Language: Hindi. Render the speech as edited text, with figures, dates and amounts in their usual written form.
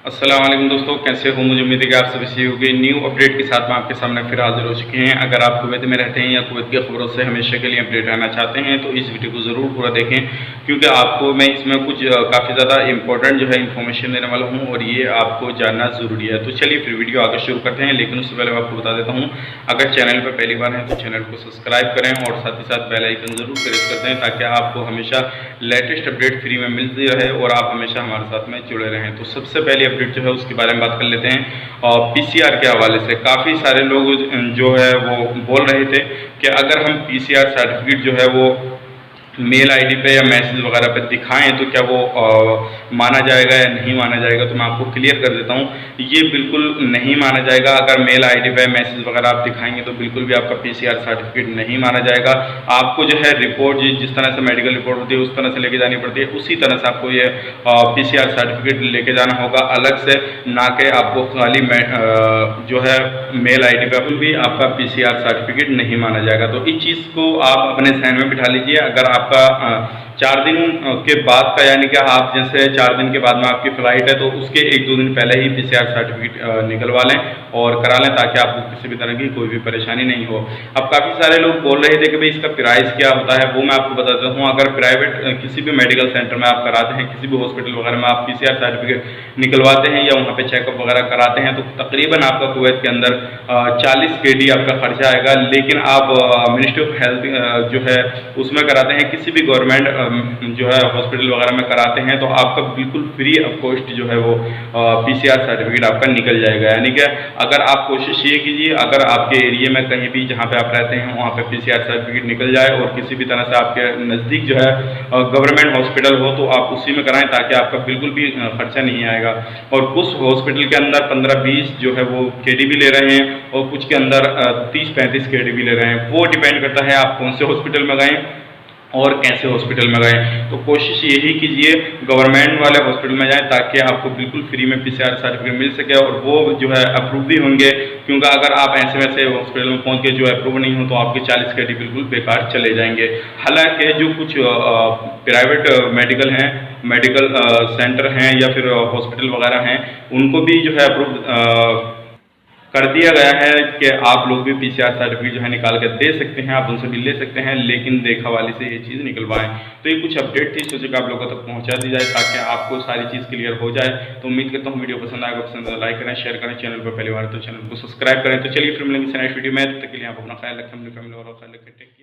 अस्सलाम वालेकुम दोस्तों, कैसे हो? मुझे उम्मीद है कि आप सभी सही होंगे। न्यू अपडेट के साथ में आपके सामने फिर हाजिर हो चुके हैं। अगर आप कुवैत में रहते हैं या कुवैत की खबरों से हमेशा के लिए अपडेट रहना चाहते हैं तो इस वीडियो को ज़रूर पूरा देखें, क्योंकि आपको मैं इसमें कुछ काफ़ी ज़्यादा इंपॉर्टेंट जो है इन्फॉर्मेशन देने वाला हूँ और ये आपको जानना ज़रूरी है। तो चलिए फिर वीडियो आगे शुरू करते हैं, लेकिन उससे पहले मैं आपको बता देता हूँ, अगर चैनल पर पहली बार है तो चैनल को सब्सक्राइब करें और साथ ही साथ बेल आइकन ज़रूर प्रेस कर दें, ताकि आपको हमेशा लेटेस्ट अपडेट फ्री में मिलती रहे और आप हमेशा हमारे साथ में जुड़े रहें। तो सबसे पहली अपडेट जो है उसके बारे में बात कर लेते हैं। और पीसीआर के हवाले से काफ़ी सारे लोग जो है वो बोल रहे थे कि अगर हम पीसीआर सर्टिफिकेट जो है वो मेल आईडी पे या मैसेज वगैरह पे दिखाएं तो क्या वो माना जाएगा या नहीं माना जाएगा। तो मैं आपको क्लियर कर देता हूँ, ये बिल्कुल नहीं माना जाएगा। अगर मेल आईडी पे मैसेज वगैरह आप दिखाएंगे तो बिल्कुल भी आपका पीसीआर सर्टिफिकेट नहीं माना जाएगा। आपको जो है रिपोर्ट जिस तरह से मेडिकल रिपोर्ट होती है उस तरह से लेके जानी पड़ती है, उसी तरह से आपको ये पीसीआर सर्टिफिकेट लेके जाना होगा अलग से, ना कि आपको खाली जो है मेल आईडी पे भी आपका पीसीआर सर्टिफिकेट नहीं माना जाएगा। तो इस चीज़ को आप अपने ध्यान में बिठा लीजिए। अगर आपका 4 दिन के बाद का, यानी कि आप जैसे 4 दिन के बाद में आपकी फ़्लाइट है तो उसके 1-2 दिन पहले ही पीसीआर सर्टिफिकेट निकलवा लें और करा लें, ताकि आपको किसी भी तरह की कोई भी परेशानी नहीं हो। अब काफ़ी सारे लोग बोल रहे थे कि भाई इसका प्राइस क्या होता है, वो मैं आपको बताता हूँ। अगर प्राइवेट किसी भी मेडिकल सेंटर में आप कराते हैं, किसी भी हॉस्पिटल वगैरह में आप पीसीआर सर्टिफिकेट निकलवाते हैं या वहाँ पे चेकअप वगैरह कराते हैं, तो तकरीबन आपका कुवैत के अंदर 40 KD आपका खर्चा आएगा। लेकिन आप मिनिस्ट्री ऑफ हेल्थ जो है उसमें कराते हैं, किसी भी गवर्नमेंट जो है हॉस्पिटल वगैरह में कराते हैं, तो आपका बिल्कुल फ्री ऑफ कॉस्ट जो है वो पीसीआर सर्टिफिकेट आपका निकल जाएगा। यानी कि अगर आप कोशिश ये कीजिए, अगर आपके एरिया में कहीं भी जहाँ पे आप रहते हैं वहाँ पे पीसीआर सर्टिफिकेट निकल जाए और किसी भी तरह से आपके नज़दीक जो है गवर्नमेंट हॉस्पिटल हो तो आप उसी में कराएं, ताकि आपका बिल्कुल भी खर्चा नहीं आएगा। और कुछ हॉस्पिटल के अंदर 15-20 जो है वो KD भी ले रहे हैं और कुछ के अंदर 30-35 KD भी ले रहे हैं। वो डिपेंड करता है आप कौन से हॉस्पिटल में गए और कैसे हॉस्पिटल में गए। तो कोशिश यही कीजिए गवर्नमेंट वाले हॉस्पिटल में जाएं, ताकि आपको बिल्कुल फ्री में पीसीआर सर्टिफिकेट मिल सके और वो जो है अप्रूव भी होंगे। क्योंकि अगर आप ऐसे वैसे हॉस्पिटल में पहुंच के जो अप्रूव नहीं हो तो आपके 40 KD बिल्कुल बेकार चले जाएंगे। हालांकि जो कुछ प्राइवेट मेडिकल हैं, मेडिकल सेंटर हैं या फिर हॉस्पिटल वगैरह हैं, उनको भी जो है अप्रूव कर दिया गया है कि आप लोग भी पीसीआर सर्टिफिकेट जो है निकाल कर दे सकते हैं, आप उनसे भी ले सकते हैं, लेकिन देखा वाली से ये चीज़ निकलवाएं। तो ये कुछ अपडेट थी, सोचे कि आप लोगों तक पहुंचा दी जाए ताकि आपको सारी चीज़ क्लियर हो जाए। तो उम्मीद करता हूँ वीडियो पसंद आएगा, पसंद है लाइक करें, शेयर करें, चैनल पर पहली बार तो चैनल को सब्सक्राइब करें। तो चलिए फिर मिलेंगे नेक्स्ट वीडियो में, तब तक के लिए आप अपना ख्याल रखें, अपनी फैमिली और ख्याल रखें।